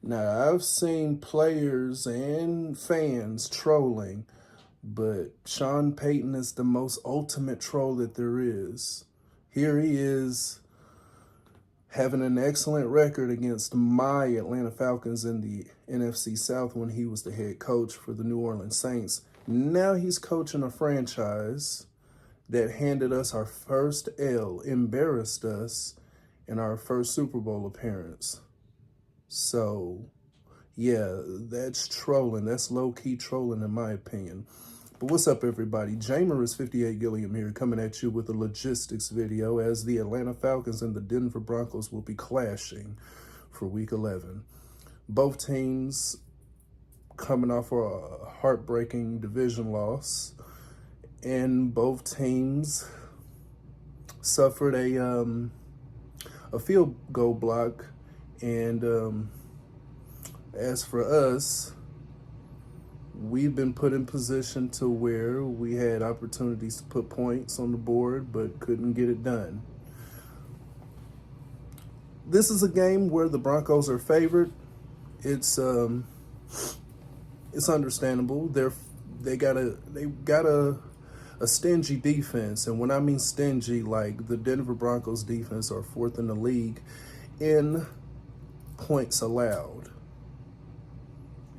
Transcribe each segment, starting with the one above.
Now, I've seen players and fans trolling, but Sean Payton is the most ultimate troll that there is. Here he is having an excellent record against my Atlanta Falcons in the NFC South when he was the head coach for the New Orleans Saints. Now he's coaching a franchise that handed us our first L, embarrassed us in our first Super Bowl appearance. So, yeah, that's trolling. That's low-key trolling in my opinion. But what's up, everybody? Jamer is 58 Gilliam here, coming at you with a logistics video as the Atlanta Falcons and the Denver Broncos will be clashing for Week 11. Both teams coming off a heartbreaking division loss, and both teams suffered a field goal block. And as for us, we've been put in position to where we had opportunities to put points on the board, but couldn't get it done. This is a game where the Broncos are favored. It's understandable. They got a stingy defense, and when I mean stingy, like the Denver Broncos defense are fourth in the league in points allowed.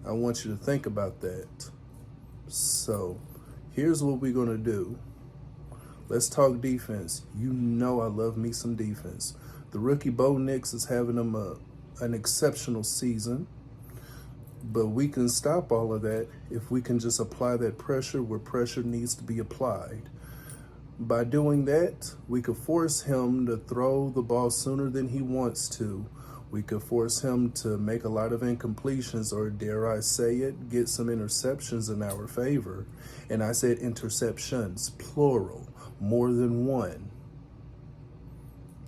I want you to think about that. So here's what we're going to do. Let's talk defense. You know I love me some defense. The rookie Bo Nix is having an exceptional season, but we can stop all of that if we can just apply that pressure where pressure needs to be applied. By doing that, we could force him to throw the ball sooner than he wants to. We could force him to make a lot of incompletions, or dare I say it, get some interceptions in our favor. And I said interceptions, plural, more than one.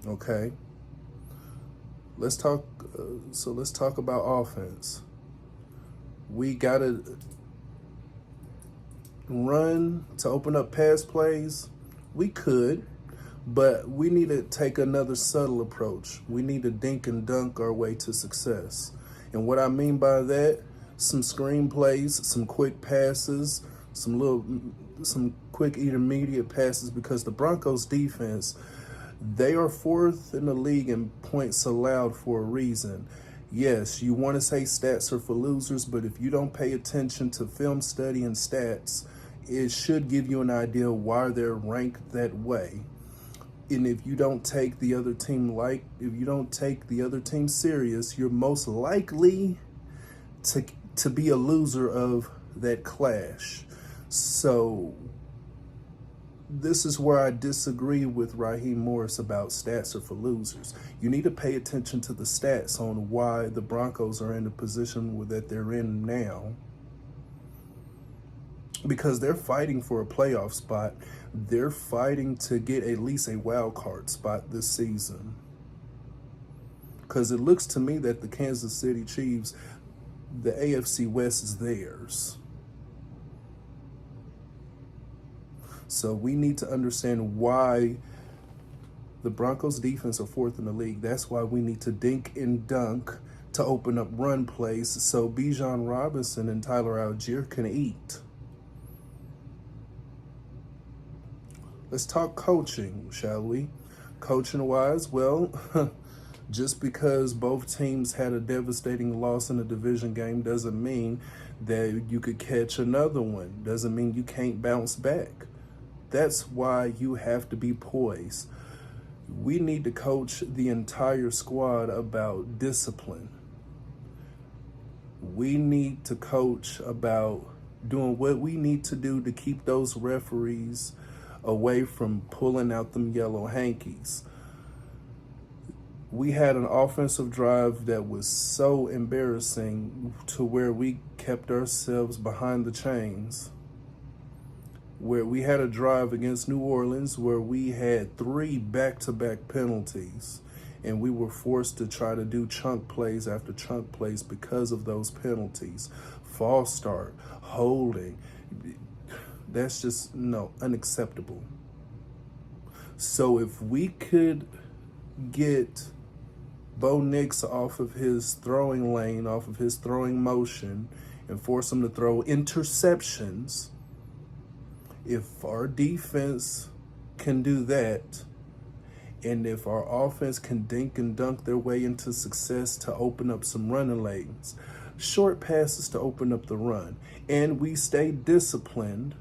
Okay? Let's talk about offense. We got to run to open up pass plays. We could, but we need to take another subtle approach. We need to dink and dunk our way to success. And what I mean by that, some screen plays, some quick passes, some quick intermediate passes, because the Broncos defense, they are fourth in the league in points allowed for a reason. Yes, you want to say stats are for losers, but if you don't pay attention to film study and stats, it should give you an idea why they're ranked that way. And if you don't take the other team serious, you're most likely to be a loser of that clash. So this is where I disagree with Raheem Morris about stats are for losers. You need to pay attention to the stats on why the Broncos are in the position that they're in now. Because they're fighting for a playoff spot. They're fighting to get at least a wild card spot this season. Because it looks to me that the Kansas City Chiefs, the AFC West is theirs. So we need to understand why the Broncos defense are fourth in the league. That's why we need to dink and dunk to open up run plays so Bijan Robinson and Tyler Algier can eat. Let's talk coaching, shall we? Coaching-wise, well, just because both teams had a devastating loss in a division game doesn't mean that you could catch another one. Doesn't mean you can't bounce back. That's why you have to be poised. We need to coach the entire squad about discipline. We need to coach about doing what we need to do to keep those referees away from pulling out them yellow hankies. We had an offensive drive that was so embarrassing to where we kept ourselves behind the chains. Where we had a drive against New Orleans where we had 3 back-to-back penalties, and we were forced to try to do chunk plays after chunk plays because of those penalties. False start, holding. That's just, unacceptable. So if we could get Bo Nix off of his throwing lane, off of his throwing motion, and force him to throw interceptions. If our defense can do that, and if our offense can dink and dunk their way into success to open up some running lanes, short passes to open up the run, and we stay disciplined,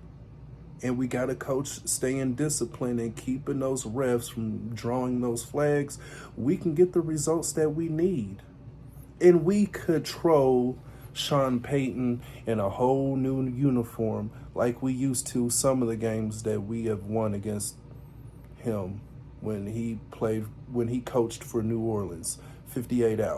and we got a coach staying disciplined and keeping those refs from drawing those flags, we can get the results that we need. And we could troll Sean Payton in a whole new uniform like we used to some of the games that we have won against him when he coached for New Orleans. 58 out.